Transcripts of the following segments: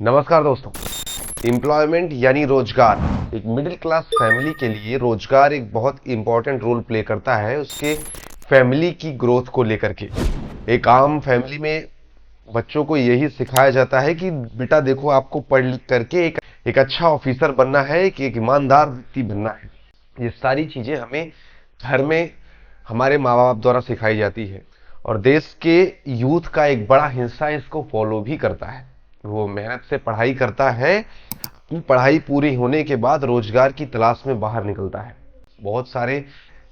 नमस्कार दोस्तों। एम्प्लॉयमेंट यानी रोजगार एक मिडिल क्लास फैमिली के लिए रोजगार एक बहुत इंपॉर्टेंट रोल प्ले करता है उसके फैमिली की ग्रोथ को लेकर के। एक आम फैमिली में बच्चों को यही सिखाया जाता है कि बेटा देखो, आपको पढ़ लिख करके एक अच्छा ऑफिसर बनना है, एक ईमानदार व्यक्ति बनना है। ये सारी चीजें हमें घर में हमारे माँ बाप द्वारा सिखाई जाती है और देश के यूथ का एक बड़ा हिस्सा इसको फॉलो भी करता है। वो मेहनत से पढ़ाई करता है, अपनी पढ़ाई पूरी होने के बाद रोजगार की तलाश में बाहर निकलता है। बहुत सारे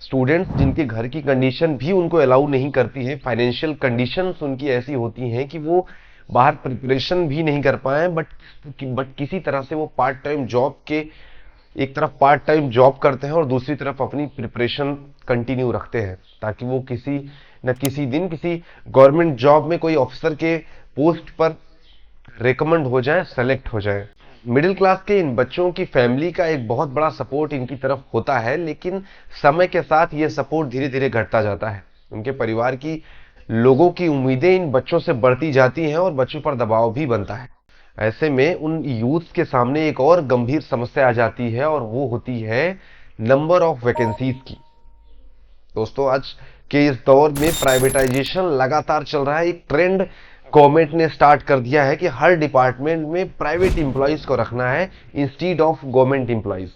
स्टूडेंट्स जिनके घर की कंडीशन भी उनको अलाउ नहीं करती है, फाइनेंशियल कंडीशंस उनकी ऐसी होती हैं कि वो बाहर प्रिपरेशन भी नहीं कर पाए, बट किसी तरह से वो पार्ट टाइम जॉब के एक तरफ पार्ट टाइम जॉब करते हैं और दूसरी तरफ अपनी प्रिपरेशन कंटिन्यू रखते हैं ताकि वो किसी न किसी दिन किसी गवर्नमेंट जॉब में कोई ऑफिसर के पोस्ट पर रिकमेंड हो जाए, सेलेक्ट हो जाए। मिडिल क्लास के इन बच्चों की फैमिली का एक बहुत बड़ा सपोर्ट इनकी तरफ होता है, लेकिन समय के साथ ये सपोर्ट धीरे धीरे घटता जाता है। उनके परिवार की लोगों की उम्मीदें इन बच्चों से बढ़ती जाती हैं और बच्चों पर दबाव भी बनता है। ऐसे में उन यूथ के सामने एक और गंभीर समस्या आ जाती है और वो होती है नंबर ऑफ वैकेंसीज की। दोस्तों, आज के इस दौर में प्राइवेटाइजेशन लगातार चल रहा है। एक ट्रेंड गवर्नमेंट ने स्टार्ट कर दिया है कि हर डिपार्टमेंट में प्राइवेट एम्प्लॉइज को रखना है इंस्टीड ऑफ गवर्नमेंट एम्प्लॉइज।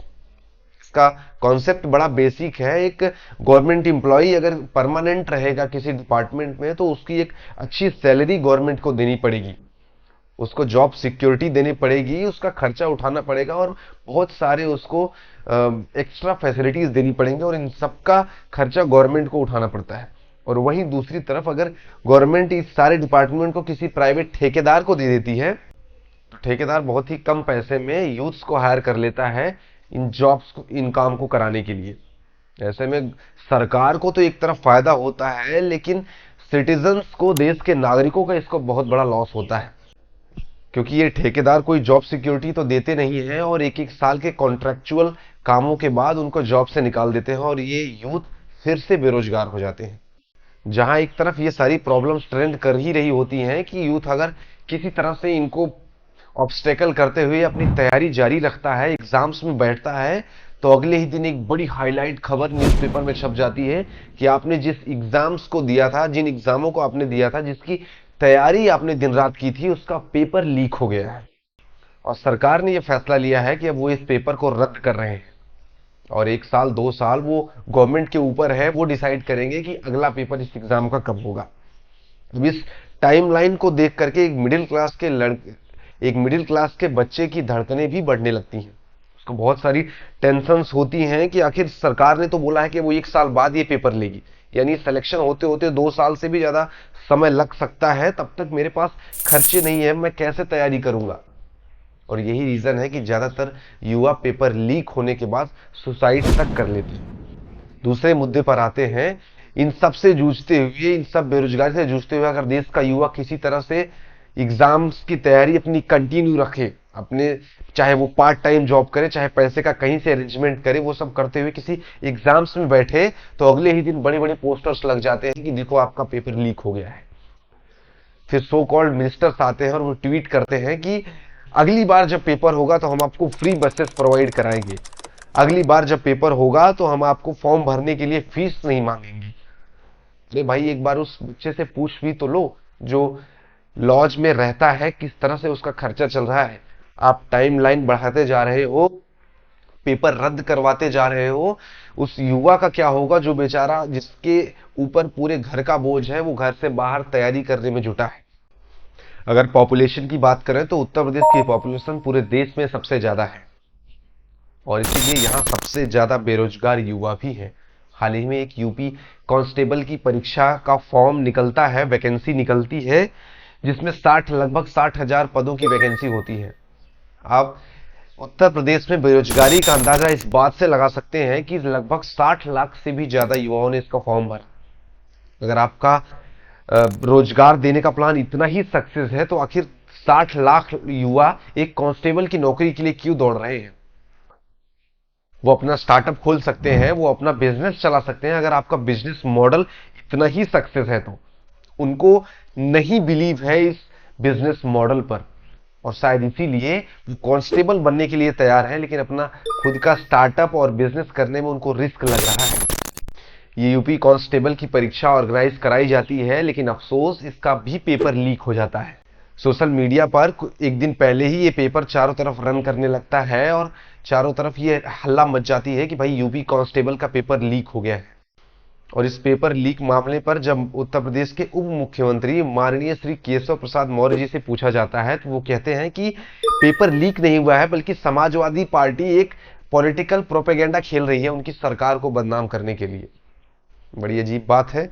इसका कॉन्सेप्ट बड़ा बेसिक है। एक गवर्नमेंट एम्प्लॉय अगर परमानेंट रहेगा किसी डिपार्टमेंट में तो उसकी एक अच्छी सैलरी गवर्नमेंट को देनी पड़ेगी, उसको जॉब सिक्योरिटी देनी पड़ेगी, उसका खर्चा उठाना पड़ेगा और बहुत सारे उसको एक्स्ट्रा फैसिलिटीज देनी पड़ेंगी और इन सबका खर्चा गवर्नमेंट को उठाना पड़ता है। और वहीं दूसरी तरफ अगर गवर्नमेंट इस सारे डिपार्टमेंट को किसी प्राइवेट ठेकेदार को दे देती है तो ठेकेदार बहुत ही कम पैसे में यूथ्स को हायर कर लेता है इन जॉब्स को, इन काम को कराने के लिए। ऐसे में सरकार को तो एक तरफ फायदा होता है, लेकिन सिटीजन्स को, देश के नागरिकों का इसको बहुत बड़ा लॉस होता है, क्योंकि ये ठेकेदार कोई जॉब सिक्योरिटी तो देते नहीं है और एक एक साल के कॉन्ट्रैक्चुअल कामों के बाद उनको जॉब से निकाल देते हैं और ये यूथ फिर से बेरोजगार हो जाते हैं। जहां एक तरफ ये सारी प्रॉब्लम्स ट्रेंड कर ही रही होती हैं कि यूथ अगर किसी तरह से इनको ऑब्स्टेकल करते हुए अपनी तैयारी जारी रखता है, एग्जाम्स में बैठता है, तो अगले ही दिन एक बड़ी हाईलाइट खबर न्यूज़पेपर में छप जाती है कि आपने जिस एग्जाम्स को दिया था, जिन एग्जामों को आपने दिया था, जिसकी तैयारी आपने दिन रात की थी, उसका पेपर लीक हो गया है। और सरकार ने यह फैसला लिया है कि अब वो इस पेपर को रद्द कर रहे हैं और 1 साल 2 साल वो गवर्नमेंट के ऊपर है, वो डिसाइड करेंगे कि अगला पेपर इस एग्जाम का कब होगा। अब इस टाइमलाइन को देख करके एक मिडिल क्लास के बच्चे की धड़कनें भी बढ़ने लगती हैं। उसको बहुत सारी टेंशन्स होती हैं कि आखिर सरकार ने तो बोला है कि वो 1 साल बाद ये पेपर लेगी, यानी सिलेक्शन होते होते 2 साल से भी ज्यादा समय लग सकता है। तब तक मेरे पास खर्चे नहीं है, मैं कैसे तैयारी करूंगा। और यही रीजन है कि ज्यादातर युवा पेपर लीक होने के बाद सुसाइड तक कर लेते हैं। दूसरे मुद्दे पर आते हैं, इन सब से जूझते हुए, इन सब बेरोजगारी से जूझते हुए अगर देश का युवा किसी तरह से एग्जाम्स की तैयारी अपनी कंटिन्यू रखे, अपने चाहे वो पार्ट टाइम जॉब करे, चाहे पैसे का कहीं से अरेंजमेंट करे, वो सब करते हुए किसी एग्जाम्स में बैठे, तो अगले ही दिन बड़े बड़े पोस्टर्स लग जाते हैं कि देखो आपका पेपर लीक हो गया है। फिर सो कॉल्ड मिनिस्टर्स आते हैं और वो ट्वीट करते हैं कि अगली बार जब पेपर होगा तो हम आपको फ्री बसेस प्रोवाइड कराएंगे, अगली बार जब पेपर होगा तो हम आपको फॉर्म भरने के लिए फीस नहीं मांगेंगे। अरे भाई, एक बार उस बच्चे से पूछ भी तो लो जो लॉज में रहता है किस तरह से उसका खर्चा चल रहा है। आप टाइमलाइन बढ़ाते जा रहे हो, पेपर रद्द करवाते जा रहे हो, उस युवा का क्या होगा जो बेचारा, जिसके ऊपर पूरे घर का बोझ है, वो घर से बाहर तैयारी करने में जुटा है। अगर पॉपुलेशन की बात करें तो उत्तर प्रदेश की पॉपुलेशन पूरे देश में सबसे ज्यादा है और इसीलिए यहाँ सबसे ज्यादा बेरोजगार युवा भी है। हाल ही में एक यूपी कांस्टेबल की परीक्षा का फॉर्म निकलता है, वैकेंसी निकलती है, जिसमें लगभग 60,000 पदों की वैकेंसी होती है। आप उत्तर प्रदेश में बेरोजगारी का अंदाजा इस बात से लगा सकते हैं कि लगभग 60 लाख से भी ज्यादा युवाओं ने इसका फॉर्म भरा। अगर आपका रोजगार देने का प्लान इतना ही सक्सेस है तो आखिर 60 लाख युवा एक कांस्टेबल की नौकरी के लिए क्यों दौड़ रहे हैं। वो अपना स्टार्टअप खोल सकते हैं, वो अपना बिजनेस चला सकते हैं। अगर आपका बिजनेस मॉडल इतना ही सक्सेस है तो उनको नहीं बिलीव है इस बिजनेस मॉडल पर। और शायद इसीलिए वो कांस्टेबल बनने के लिए तैयार है, लेकिन अपना खुद का स्टार्टअप और बिजनेस करने में उनको रिस्क लग रहा है। ये यूपी कांस्टेबल की परीक्षा ऑर्गेनाइज कराई जाती है, लेकिन अफसोस इसका भी पेपर लीक हो जाता है। सोशल मीडिया पर एक दिन पहले ही ये पेपर चारों तरफ रन करने लगता है और चारों तरफ ये हल्ला मच जाती है कि भाई यूपी कांस्टेबल का पेपर लीक हो गया है। और इस पेपर लीक मामले पर जब उत्तर प्रदेश के उप मुख्यमंत्री माननीय श्री केशव प्रसाद मौर्य जी से पूछा जाता है, तो वो कहते हैं कि पेपर लीक नहीं हुआ है, बल्कि समाजवादी पार्टी एक पॉलिटिकल प्रोपेगेंडा खेल रही है उनकी सरकार को बदनाम करने के लिए। बड़ी अजीब बात है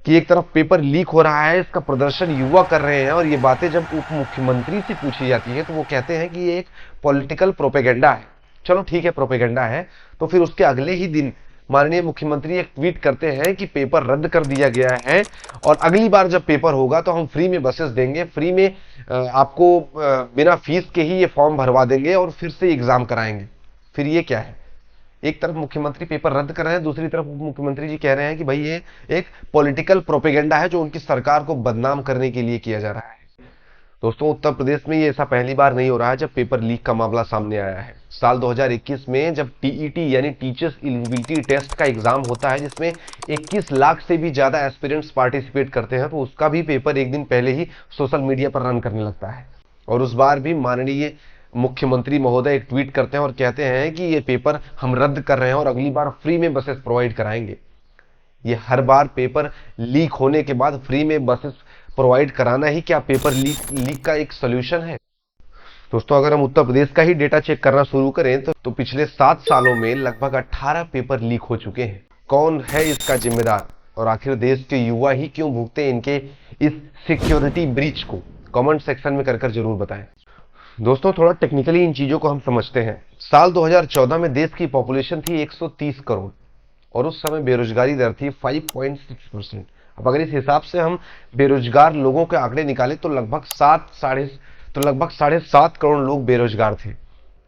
कि एक तरफ पेपर लीक हो रहा है, इसका प्रदर्शन युवा कर रहे हैं, और ये बातें जब उप मुख्यमंत्री से पूछी जाती है तो वो कहते हैं कि ये एक पॉलिटिकल प्रोपेगेंडा है। चलो ठीक है, प्रोपेगेंडा है, तो फिर उसके अगले ही दिन माननीय मुख्यमंत्री एक ट्वीट करते हैं कि पेपर रद्द कर दिया गया है और अगली बार जब पेपर होगा तो हम फ्री में बसेस देंगे, फ्री में आपको बिना फीस के ही ये फॉर्म भरवा देंगे और फिर से एग्जाम कराएंगे। फिर ये क्या है? एक तरफ मुख्यमंत्री पेपर रद्द कर रहे हैं, दूसरी तरफ उप मुख्यमंत्री जी कह रहे हैं कि भाई ये एक पॉलिटिकल प्रोपेगेंडा है जो उनकी सरकार को बदनाम करने के लिए किया जा रहा है। दोस्तों, उत्तर प्रदेश में ये ऐसा पहली बार नहीं हो रहा है जब पेपर लीक का मामला सामने आया है। साल 2021 में जब टीईटी यानी टीचर्स एलिजिबिलिटी टेस्ट का एग्जाम होता है, जिसमें 21 लाख से भी ज्यादा एस्पिरेंट्स पार्टिसिपेट करते हैं, तो उसका भी पेपर एक दिन पहले ही सोशल मीडिया पर रन करने लगता है। और उस बार भी माननीय मुख्यमंत्री महोदय एक ट्वीट करते हैं और कहते हैं कि ये पेपर हम रद्द कर रहे हैं और अगली बार फ्री में बसेस प्रोवाइड कराएंगे। ये हर बार पेपर लीक होने के बाद फ्री में बसेस प्रोवाइड कराना ही क्या पेपर लीक का एक सोल्यूशन है? दोस्तों, अगर हम उत्तर प्रदेश का ही डेटा चेक करना शुरू करें तो पिछले 7 सालों में लगभग 18 पेपर लीक हो चुके हैं। कौन है इसका जिम्मेदार और आखिर देश के युवा ही क्यों भुगते इनके इस सिक्योरिटी ब्रीच को? कमेंट सेक्शन में कर जरूर बताएं। दोस्तों, थोड़ा टेक्निकली इन चीजों को हम समझते हैं। साल 2014 में देश की पॉपुलेशन थी 130 करोड़ और उस समय बेरोजगारी दर थी 5.6%। अब अगर इस हिसाब से हम बेरोजगार लोगों के आंकड़े निकालें तो लगभग 7.5 करोड़ लोग बेरोजगार थे।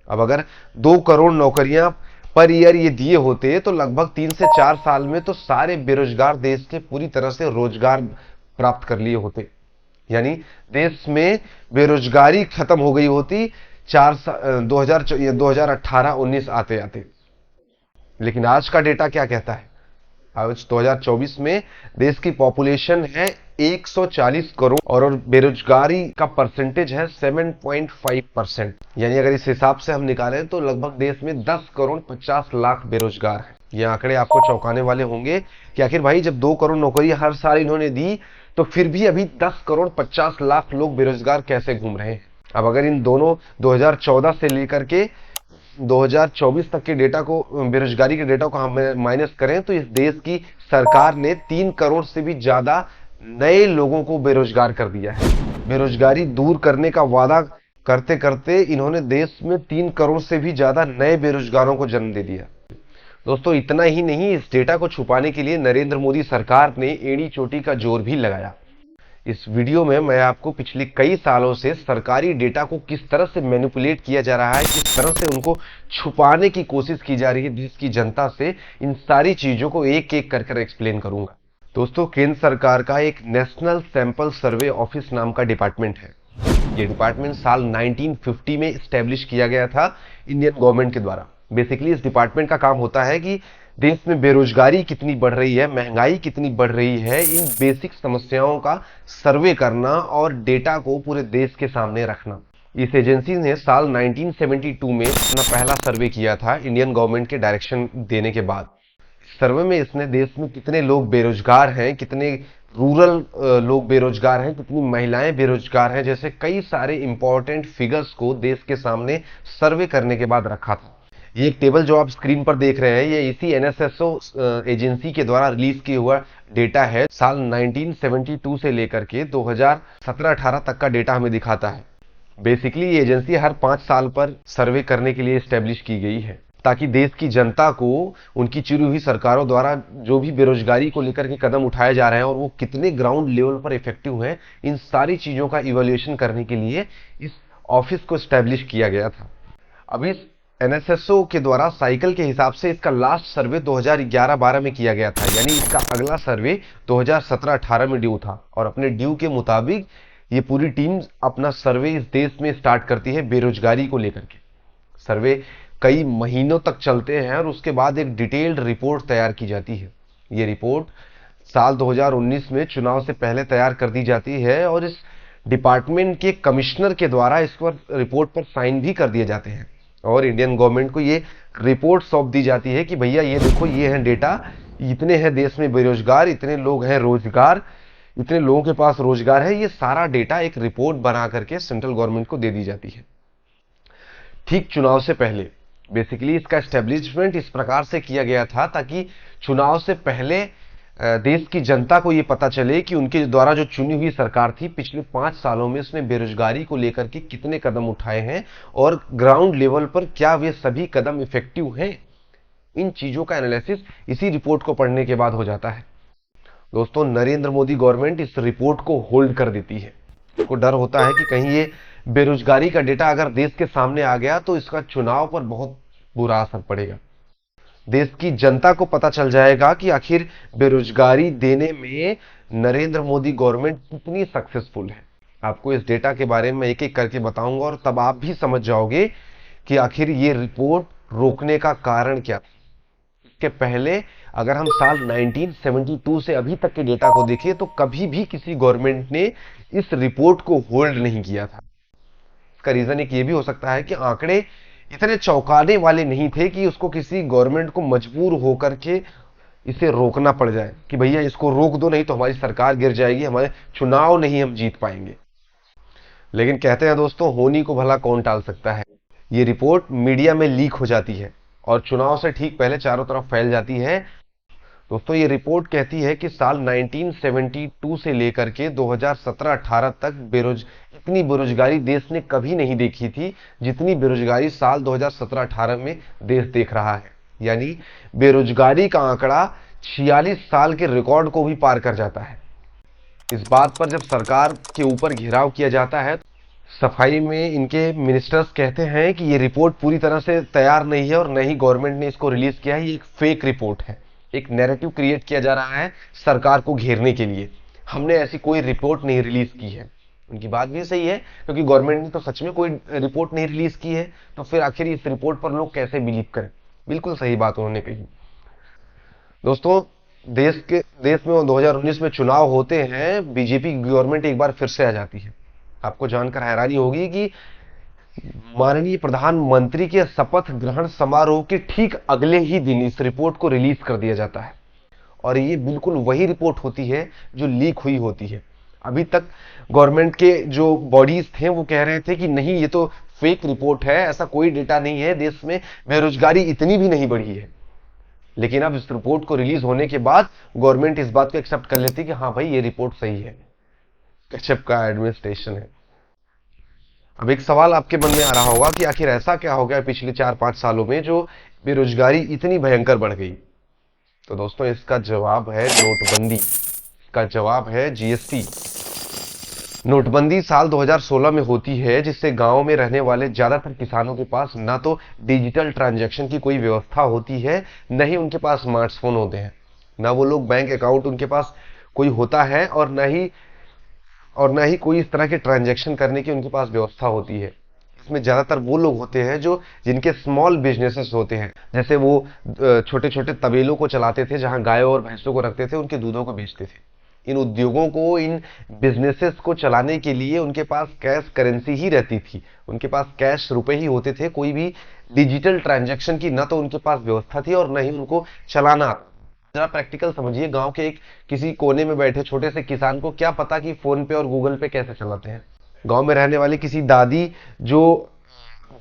अब अगर 2 करोड़ नौकरियां पर ईयर ये दिए होते तो लगभग 3 से 4 साल में तो सारे बेरोजगार देश के पूरी तरह से रोजगार प्राप्त कर लिए होते, यानी देश में बेरोजगारी खत्म हो गई होती 2018-19 आते आते। लेकिन आज का डेटा क्या कहता है? आज 2024 में देश की पॉपुलेशन है 140 करोड़ और बेरोजगारी का परसेंटेज है 7.5%। यानी अगर इस हिसाब से हम निकालें तो लगभग देश में 10 करोड़ 50 लाख बेरोजगार हैं। ये आंकड़े आपको चौंकाने वाले होंगे कि आखिर भाई जब 2 करोड़ नौकरी हर साल इन्होंने दी तो फिर भी अभी 10 करोड़ 50 लाख लोग बेरोजगार कैसे घूम रहे हैं? अब अगर इन दोनों 2014 से लेकर के 2024 तक के डेटा को, बेरोजगारी के डेटा को हम माइनस करें तो इस देश की सरकार ने 3 करोड़ से भी ज्यादा नए लोगों को बेरोजगार कर दिया है। बेरोजगारी दूर करने का वादा करते करते इन्होंने देश में 3 करोड़ से भी ज्यादा नए बेरोजगारों को जन्म दे दिया। दोस्तों, इतना ही नहीं, इस डेटा को छुपाने के लिए नरेंद्र मोदी सरकार ने एड़ी चोटी का जोर भी लगाया। इस वीडियो में मैं आपको पिछले कई सालों से सरकारी डेटा को किस तरह से मैनिपुलेट किया जा रहा है, किस तरह से उनको छुपाने की कोशिश की जा रही है देश की जनता से, इन सारी चीजों को एक एक कर एक्सप्लेन करूंगा। दोस्तों, केंद्र सरकार का एक नेशनल सैंपल सर्वे ऑफिस नाम का डिपार्टमेंट है। ये डिपार्टमेंट साल 1950 में स्टैब्लिश किया गया था इंडियन गवर्नमेंट के द्वारा। बेसिकली इस डिपार्टमेंट का काम होता है कि देश में बेरोजगारी कितनी बढ़ रही है, महंगाई कितनी बढ़ रही है, इन बेसिक समस्याओं का सर्वे करना और डेटा को पूरे देश के सामने रखना। इस एजेंसी ने साल 1972 में अपना पहला सर्वे किया था इंडियन गवर्नमेंट के डायरेक्शन देने के बाद। सर्वे में इसने देश में कितने लोग बेरोजगार हैं, कितने रूरल लोग बेरोजगार हैं, कितनी महिलाएं बेरोजगार हैं, जैसे कई सारे इंपॉर्टेंट फिगर्स को देश के सामने सर्वे करने के बाद रखा था। ये एक टेबल जो आप स्क्रीन पर देख रहे हैं, ये इसी एनएसएसओ एजेंसी के द्वारा रिलीज किया हुआ डेटा है। साल 1972 से लेकर के 2017-18 तक का डेटा हमें दिखाता है। बेसिकली ये एजेंसी हर 5 साल पर सर्वे करने के लिए एस्टेब्लिश की गई है, ताकि देश की जनता को उनकी चुनी हुई सरकारों द्वारा जो भी बेरोजगारी को लेकर के कदम उठाए जा रहे हैं और वो कितने ग्राउंड लेवल पर इफेक्टिव हैं, इन सारी चीजों का इवैल्यूएशन करने के लिए इस ऑफिस को एस्टेब्लिश किया गया था। अब इस एनएसएसओ के द्वारा साइकिल के हिसाब से इसका लास्ट सर्वे 2011-12 में किया गया था, यानी इसका अगला सर्वे 2017-18 में ड्यू था और अपने ड्यू के मुताबिक ये पूरी टीम अपना सर्वे इस देश में स्टार्ट करती है बेरोजगारी को लेकर के। सर्वे कई महीनों तक चलते हैं और उसके बाद एक डिटेल्ड रिपोर्ट तैयार की जाती है। ये रिपोर्ट साल 2019 में चुनाव से पहले तैयार कर दी जाती है और इस डिपार्टमेंट के कमिश्नर के द्वारा इस पर रिपोर्ट पर साइन भी कर दिए जाते हैं और इंडियन गवर्नमेंट को ये रिपोर्ट सौंप दी जाती है कि भैया ये देखो, ये है डेटा, इतने हैं देश में बेरोजगार, इतने लोग हैं रोजगार, इतने लोगों के पास रोजगार है। ये सारा डेटा एक रिपोर्ट बना करके सेंट्रल गवर्नमेंट को दे दी जाती है ठीक चुनाव से पहले। बेसिकली इसका एस्टेब्लिशमेंट इस प्रकार से किया गया था ताकि चुनाव से पहले देश की जनता को यह पता चले कि उनके द्वारा जो चुनी हुई सरकार थी पिछले 5 सालों में उसने बेरोजगारी को लेकर के कितने कदम उठाए हैं और ग्राउंड लेवल पर क्या वे सभी कदम इफेक्टिव हैं। इन चीजों का एनालिसिस इसी रिपोर्ट को पढ़ने के बाद हो जाता है। दोस्तों, नरेंद्र मोदी गवर्नमेंट इस रिपोर्ट को होल्ड कर देती है। उसको डर होता है कि कहीं ये बेरोजगारी का डेटा अगर देश के सामने आ गया तो इसका चुनाव पर बहुत बुरा असर पड़ेगा। देश की जनता को पता चल जाएगा कि आखिर बेरोजगारी देने में नरेंद्र मोदी गवर्नमेंट कितनी सक्सेसफुल है। आपको इस डेटा के बारे में एक एक करके बताऊंगा और तब आप भी समझ जाओगे कि आखिर ये रिपोर्ट रोकने का कारण क्या था। इसके पहले अगर हम साल 1972 से अभी तक के डेटा को देखें तो कभी भी किसी गवर्नमेंट ने इस रिपोर्ट को होल्ड नहीं किया था। इसका रीजन एक ये भी हो सकता है कि आंकड़े इतने चौंकाने वाले नहीं थे कि उसको किसी गवर्नमेंट को मजबूर होकर के इसे रोकना पड़ जाए कि भैया इसको रोक दो, नहीं तो हमारी सरकार गिर जाएगी, हमारे चुनाव नहीं हम जीत पाएंगे। लेकिन कहते हैं दोस्तों, होनी को भला कौन टाल सकता है। ये रिपोर्ट मीडिया में लीक हो जाती है और चुनाव से ठीक पहले चारों तरफ फैल जाती है। दोस्तों, ये रिपोर्ट कहती है कि साल 1972 से लेकर के 2017-18 तक इतनी बेरोजगारी देश ने कभी नहीं देखी थी जितनी बेरोजगारी साल 2017-18 में देश देख रहा है। यानी बेरोजगारी का आंकड़ा 46 साल के रिकॉर्ड को भी पार कर जाता है। इस बात पर जब सरकार के ऊपर घेराव किया जाता है, सफाई में इनके मिनिस्टर्स कहते हैं कि ये रिपोर्ट पूरी तरह से तैयार नहीं है और न ही गवर्नमेंट ने इसको रिलीज किया है, ये एक फेक रिपोर्ट है। एक नैरेटिव क्रिएट किया जा रहा है सरकार को घेरने के लिए। हमने ऐसी कोई रिपोर्ट नहीं रिलीज की है। उनकी बात भी सही है क्योंकि गवर्नमेंट ने तो सच में कोई रिपोर्ट नहीं रिलीज की है, तो फिर आखिर इस रिपोर्ट पर लोग कैसे बिलीव करें। बिल्कुल सही बात उन्होंने कही। दोस्तों, देश में 2019 में चुनाव होते हैं, बीजेपी गवर्नमेंट एक बार फिर से आ जाती है। आपको जानकर हैरानी होगी कि माननीय प्रधानमंत्री के शपथ ग्रहण समारोह के ठीक अगले ही दिन इस रिपोर्ट को रिलीज कर दिया जाता है और ये बिल्कुल वही रिपोर्ट होती है जो लीक हुई होती है। अभी तक गवर्नमेंट के जो बॉडीज थे वो कह रहे थे कि नहीं, ये तो फेक रिपोर्ट है, ऐसा कोई डेटा नहीं है, देश में बेरोजगारी इतनी भी नहीं बढ़ी है। लेकिन अब इस रिपोर्ट को रिलीज होने के बाद गवर्नमेंट इस बात को एक्सेप्ट कर लेती है कि हाँ भाई, ये रिपोर्ट सही है। केचप का एडमिनिस्ट्रेशन है। अब एक सवाल आपके मन में आ रहा होगा कि आखिर ऐसा क्या हो गया पिछले 4-5 सालों में जो बेरोजगारी इतनी भयंकर बढ़ गई। तो दोस्तों, इसका जवाब है नोटबंदी। इसका जवाब है जीएसटी। नोटबंदी साल 2016 में होती है, जिससे गांव में रहने वाले ज्यादातर किसानों के पास ना तो डिजिटल ट्रांजैक्शन की कोई व्यवस्था होती है, न ही उनके पास स्मार्टफोन होते हैं, ना वो लोग बैंक अकाउंट उनके पास कोई होता है और न ही कोई इस तरह के ट्रांजैक्शन करने की उनके पास व्यवस्था होती है। इसमें ज्यादातर वो लोग होते हैं जिनके स्मॉल बिजनेसेस होते हैं, जैसे वो छोटे छोटे तबेलों को चलाते थे जहां गायों और भैंसों को रखते थे, उनके दूधों को बेचते थे। इन उद्योगों को, इन बिजनेसेस को चलाने के लिए उनके पास कैश करेंसी ही रहती थी, उनके पास कैश रुपए ही होते थे। कोई भी डिजिटल ट्रांजैक्शन की न तो उनके पास व्यवस्था थी और न ही उनको चलाना आता। जरा प्रैक्टिकल समझिए, गांव के एक किसी कोने में बैठे छोटे से किसान को क्या पता कि फोन पे और गूगल पे कैसे चलाते हैं। गांव में रहने वाली किसी दादी जो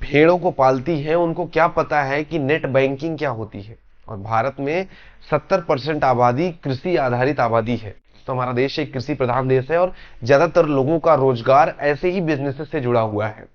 भेड़ों को पालती हैं, उनको क्या पता है कि नेट बैंकिंग क्या होती है। और भारत में 70% आबादी कृषि आधारित आबादी है। तो हमारा देश एक कृषि प्रधान देश है और ज्यादातर लोगों का रोजगार ऐसे ही बिजनेसेस से जुड़ा हुआ है।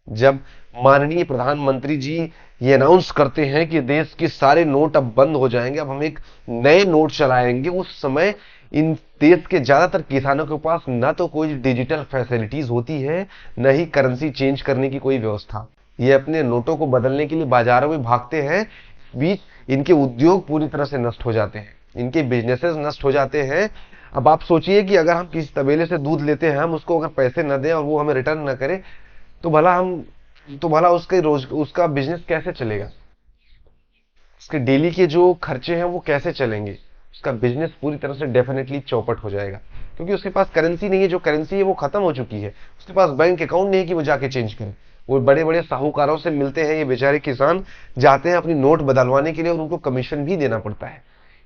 जब माननीय प्रधानमंत्री जी ये अनाउंस करते हैं कि देश के सारे नोट अब बंद हो जाएंगे, अब हम एक नए नोट चलाएंगे, उस समय इन देश के ज्यादातर किसानों के पास न तो कोई डिजिटल फैसिलिटीज होती है, न ही करेंसी चेंज करने की कोई व्यवस्था। ये अपने नोटों को बदलने के लिए बाजारों में भागते हैं। इस बीच इनके उद्योग पूरी तरह से नष्ट हो जाते हैं, इनके बिजनेसेस नष्ट हो जाते हैं। अब आप सोचिए कि अगर हम किसी तबेले से दूध लेते हैं, हम उसको अगर पैसे न दें और वो हमें रिटर्न न करे, तो भला उसका बिजनेस कैसे चलेगा? उसके डेली के जो खर्चे हैं वो कैसे चलेंगे? उसका बिजनेस पूरी तरह से डेफिनेटली चौपट हो जाएगा, क्योंकि उसके पास करेंसी नहीं है। जो करेंसी है वो खत्म हो चुकी है। उसके पास बैंक अकाउंट नहीं है कि वो जाके चेंज करे। वो बड़े बड़े साहूकारों से मिलते हैं, ये बेचारे किसान जाते हैं अपनी नोट बदलवाने के लिए, और उनको कमीशन भी देना पड़ता है।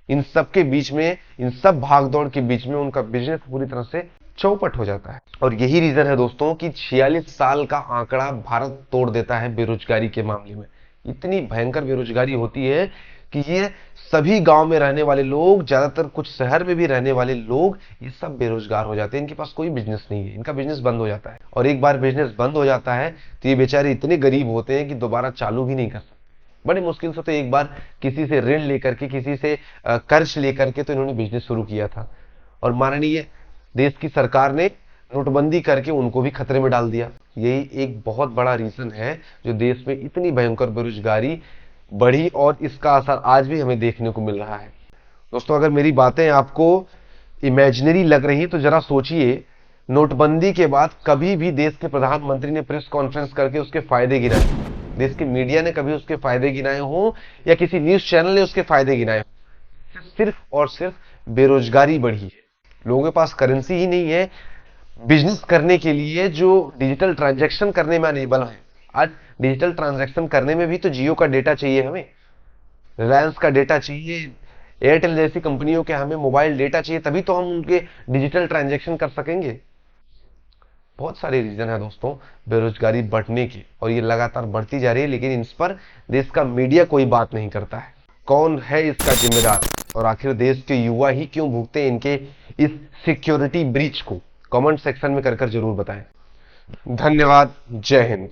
इन सब के बीच में, इन सब भागदौड़ के बीच में उनका बिजनेस पूरी तरह से चौपट हो जाता है। और यही रीजन है दोस्तों कि 46 साल का आंकड़ा भारत तोड़ देता है बेरोजगारी के मामले में। इतनी भयंकर बेरोजगारी होती है कि ये सभी गांव में रहने वाले लोग, ज्यादातर कुछ शहर में भी रहने वाले लोग, ये सब बेरोजगार हो जाते हैं। इनके पास कोई बिजनेस नहीं है, इनका बिजनेस बंद हो जाता है। और एक बार बिजनेस बंद हो जाता है तो ये बेचारे इतने गरीब होते हैं कि दोबारा चालू भी नहीं कर सकते। बड़े मुश्किल से तो एक बार किसी से ऋण लेकर के, किसी से कर्ज लेकर के तो इन्होंने बिजनेस शुरू किया था, और माननीय देश की सरकार ने नोटबंदी करके उनको भी खतरे में डाल दिया। यही एक बहुत बड़ा रीजन है जो देश में इतनी भयंकर बेरोजगारी बढ़ी, और इसका असर आज भी हमें देखने को मिल रहा है। दोस्तों, अगर मेरी बातें आपको इमेजिनरी लग रही तो जरा सोचिए, नोटबंदी के बाद कभी भी देश के प्रधानमंत्री ने प्रेस कॉन्फ्रेंस करके उसके फायदे गिनाए? देश के मीडिया ने कभी उसके फायदे गिनाए हो, या किसी न्यूज चैनल ने उसके फायदे गिनाए हो? सिर्फ और सिर्फ बेरोजगारी बढ़ी है। लोगों के पास करेंसी ही नहीं है बिजनेस करने के लिए, जो डिजिटल ट्रांजैक्शन करने में अनेबल है। आज डिजिटल ट्रांजैक्शन करने में भी तो जियो का डेटा चाहिए, हमें रिलायंस का डेटा चाहिए, एयरटेल जैसी कंपनियों के हमें मोबाइल डेटा चाहिए, तभी तो हम उनके डिजिटल ट्रांजैक्शन कर सकेंगे। बहुत सारे रीजन है दोस्तों बेरोजगारी बढ़ने की, और ये लगातार बढ़ती जा रही है, लेकिन इस पर देश का मीडिया कोई बात नहीं करता है। कौन है इसका जिम्मेदार, और आखिर देश के युवा ही क्यों भुगते हैं इनके इस सिक्योरिटी ब्रीच को? कमेंट सेक्शन में कर जरूर बताएं। धन्यवाद। जय हिंद।